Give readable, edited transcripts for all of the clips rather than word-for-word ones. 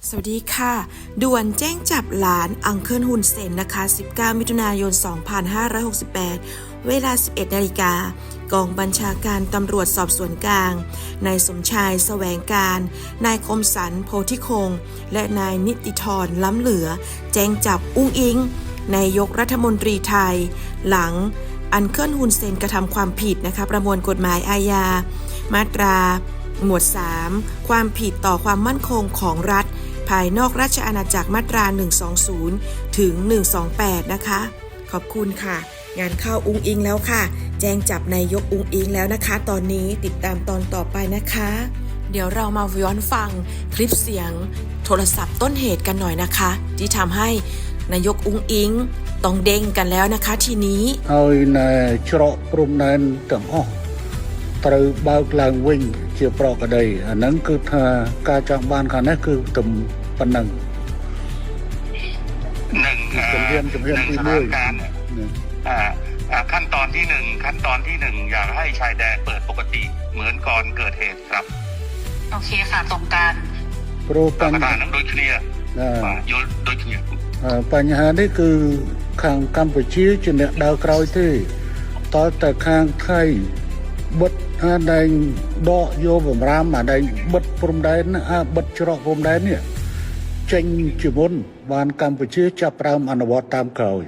สวัสดีค่ะด่วนแจ้งจับหลานอังเคิลฮุนเซนนะคะ19มิถุนายน2568เวลา 11 นาฬิกากองบัญชาการตำรวจสอบสวนกลางนายสมชายแสวงการนายคมสันโพธิคงและนายนิติธรล้ำเหลือแจ้งจับอุ้งอิงนายกรัฐมนตรีไทยหลังอังเคิลฮุนเซนกระทำความผิดนะคะประมวลกฎหมายอาญามาตราหมวด 3 ความผิดต่อความมั่นคงของรัฐภายนอกราชอาณาจักรมาตรา 120 ถึง 128 นะคะ ขอบคุณค่ะ งานเข้าอุ้งอิงแล้วค่ะ แจ้งจับนายกอุ้งอิงแล้วนะคะ ตอนนี้ติดตามตอนต่อไปนะคะ เดี๋ยวเรามาย้อนฟังคลิปเสียงโทรศัพท์ต้นเหตุกันหน่อยนะคะ ที่ทำให้นายกอุ้งอิงต้องเด้งกันแล้วนะคะทีนี้ហើយនៅច្រកព្រំដែនទាំងអស់ត្រូវបើកឡើងវិញជាប្រក្រតីអាហ្នឹងគឺថាការចង់បានខាងនេះគឺតែប៉ុណ្ណឹងជំហានទី1ขั้นตอนที่1อยากให้ชายแดนเปิดปกติเหมือนก่อนเกิดเหตุครับโอเคค่ะตรงกันព្រោះបញ្ហាហ្នឹងដូចគ្នាយល់ដូចគ្នាបញ្ហានេះគឺខាងកម្ពុជាជាអ្នកដើរក្រោយទេតើតែខាងថៃបិទអាដែងដកយកបំរាមអាដែងបិទព្រំដែនបិទច្រកព្រំដែននេះចេញជាមុនបានកម្ពុជាចាប់ផ្ដើមអនុវត្តតាមក្រោយ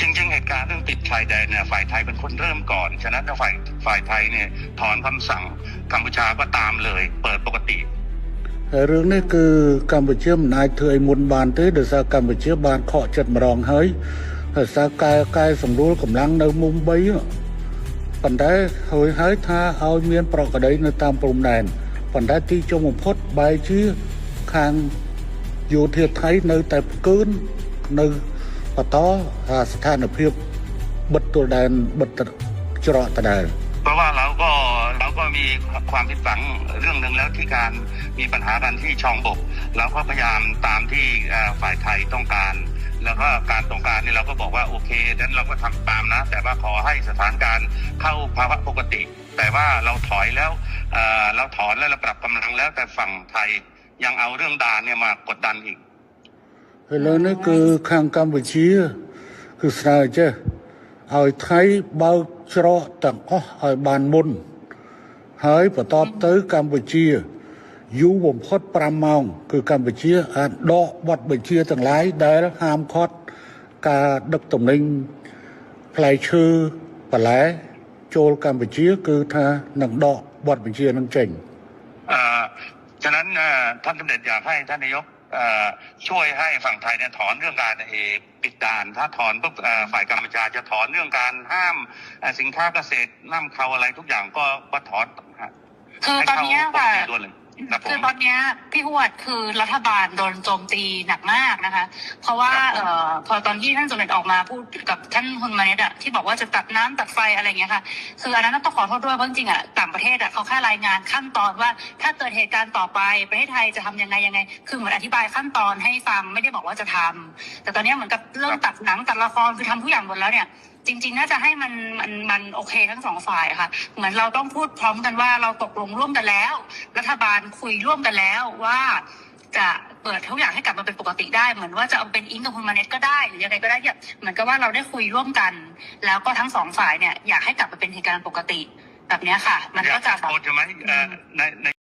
จริงๆเหตุการณ์เรื่องปิดชายแดนเนี่ยฝ่ายไทยเป็นคนเริ่มก่อนฉะนั้นถ้าฝ่ายไทยเนี่ยถอนคำสั่งกัมพูชาก็ตามเลยเปิดปกติរឿងនេះគឺកម្ពុជាមិនអាចធ្វើឲ្យមុនបានទេដោយសារកម្ពុជាបានខកចិត្តម្ដងហើយដោយសារកែសម្រួលកម្លាំងនៅមុំ3ប៉ុន្តែហើយថាឲ្យមានប្រក្រតីនៅតាមព្រំដែនប៉ុន្តែទីចុងបំផុតបែរជាខាងយោធាថៃនៅតែផ្កើននៅបន្តស្ថានភាពបិទទល់ដែនបិទច្រកដដែលเพราะว่าเราก็มีความผิดหวังเรื่องนึงแล้วที่การมีปัญหากันที่ชองบกเราก็พยายามตามที่ฝ่ายไทยต้องการแล้วก็การต้องการนี่เราก็บอกว่าโอเคนั้นเราก็ทำตามนะแต่ว่าขอให้สถานการณ์เข้าภาวะปกติแต่ว่าเราถอยแล้วเราถอนแล้วเราปรับกำลังแล้วแต่ฝั่งไทยยังเอาเรื่องด่านเนี่ยมากดดันอีกឥឡូវនេះគឺខាងកម្ពុជាគឺស្នើចេះឲ្យថៃបើកច្រកទាំងអស់ឲ្យបានមុនហើយបន្តទៅកម្ពុជាយូរបំផុត5ម៉ោងគឺកម្ពុជាអាចដកបទបញ្ជាទាំងឡាយដែលហាមឃាត់ការដឹកទំនិញផ្លែឈើបន្លែចូលកម្ពុជាគឺថានឹងដកបទបញ្ជានឹងចេញฉะนั้นท่านสมเด็จอยากให้ท่านนายกช่วยให้ฝั่งไทยเนี่ยถอนเรื่องการปิดด่านถ้าถอนปุ๊บฝ่ายกัมพูชาจะถอนเรื่องการห้ามสินค้าเกษตรนำเข้าอะไรทุกอย่างก็ถอนคือตอนนี้ค่ะคือตอนนี้พี่หวดคือรัฐบาลโดนโจมตีหนักมากนะคะเพราะว่าพอตอนที่ท่านสมเด็จออกมาพูดกับท่านฮุนมาเนตที่บอกว่าจะตัดน้ำตัดไฟอะไรเงี้ยค่ะคืออันนั้นต้องขอโทษด้วยเพราะจริงๆต่างประเทศเขาแค่รายงานขั้นตอนว่าถ้าเกิดเหตุการณ์ต่อไปประเทศไทยจะทำยังไงคือเหมือนอธิบายขั้นตอนให้ฟังไม่ได้บอกว่าจะทำแต่ตอนนี้เหมือนกับเรื่องตัดหนังตัดละครคือทำทุกอย่างหมดแล้วเนี่ยจริงๆน่าจะให้มันโอเคทั้งสองฝ่ายค่ะเหมือนเราต้องพูดพร้อมกันว่าเราตกลงร่วมกันแล้วรัฐบาลคุยร่วมกันแล้วว่าจะเปิดทุกอย่างให้กลับมาเป็นปกติได้เหมือนว่าจะเอาเป็นอิงกับคุณมาเน็ตก็ได้หรือยังไงก็ได้เนี่ยเหมือนกับว่าเราได้คุยร่วมกันแล้วก็ทั้งสองฝ่ายเนี่ยอยากให้กลับมาเป็นเหตุการณ์ปกติแบบนี้ค่ะมันก็จะใช่ไหม